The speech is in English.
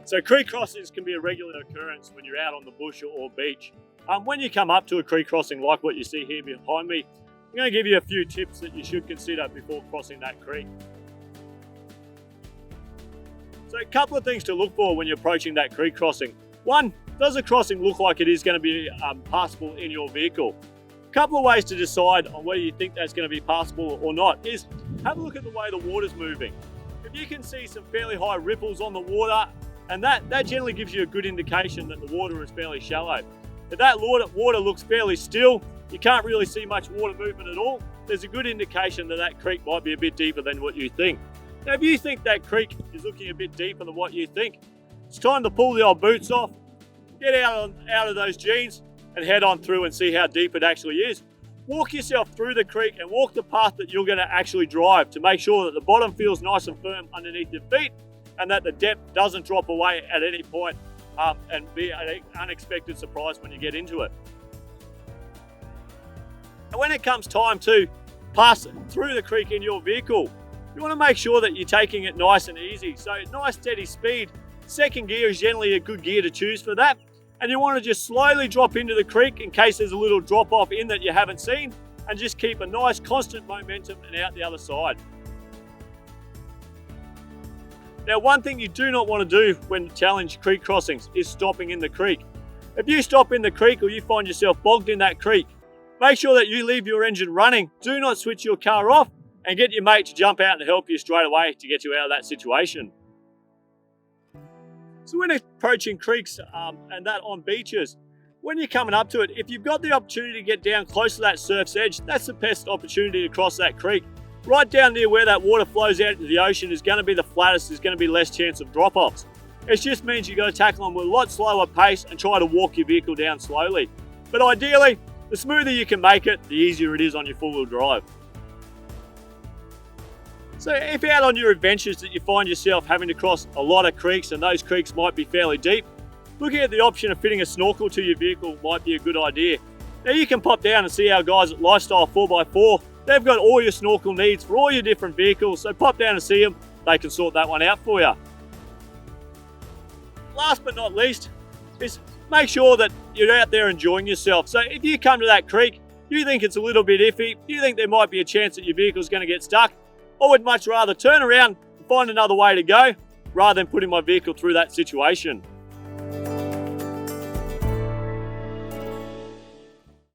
So creek crossings can be a regular occurrence when you're out on the bush or beach. When you come up to a creek crossing like what you see here behind me, I'm going to give you a few tips that you should consider before crossing that creek. So a couple of things to look for when you're approaching that creek crossing. One, does the crossing look like it is going to be passable in your vehicle? A couple of ways to decide on whether you think that's going to be passable or not is have a look at the way the water's moving. If you can see some fairly high ripples on the water, and that generally gives you a good indication that the water is fairly shallow. If that water looks fairly still, you can't really see much water movement at all, there's a good indication that that creek might be a bit deeper than what you think. Now, if you think that creek is looking a bit deeper than what you think, it's time to pull the old boots off, get out of those jeans and head on through and see how deep it actually is. Walk yourself through the creek and walk the path that you're going to actually drive to make sure that the bottom feels nice and firm underneath your feet and that the depth doesn't drop away at any point and be an unexpected surprise when you get into it. And when it comes time to pass through the creek in your vehicle, you want to make sure that you're taking it nice and easy. So nice steady speed. Second gear is generally a good gear to choose for that. And you want to just slowly drop into the creek in case there's a little drop off in that you haven't seen, and just keep a nice constant momentum and out the other side. Now, one thing you do not want to do when challenge creek crossings is stopping in the creek. If you stop in the creek or you find yourself bogged in that creek, make sure that you leave your engine running. Do not switch your car off and get your mate to jump out and help you straight away to get you out of that situation. So when approaching creeks and that on beaches, when you're coming up to it, if you've got the opportunity to get down close to that surf's edge, that's the best opportunity to cross that creek. Right down near where that water flows out into the ocean is going to be the flattest, there's going to be less chance of drop-offs. It just means you've got to tackle them with a lot slower pace and try to walk your vehicle down slowly. But ideally, the smoother you can make it, the easier it is on your four-wheel drive. So if out on your adventures that you find yourself having to cross a lot of creeks and those creeks might be fairly deep, looking at the option of fitting a snorkel to your vehicle might be a good idea. Now you can pop down and see our guys at Lifestyle 4x4. They've got all your snorkel needs for all your different vehicles, so pop down and see them. They can sort that one out for you. Last but not least is make sure that you're out there enjoying yourself. So if you come to that creek, you think it's a little bit iffy, you think there might be a chance that your vehicle's going to get stuck, I would much rather turn around and find another way to go rather than putting my vehicle through that situation.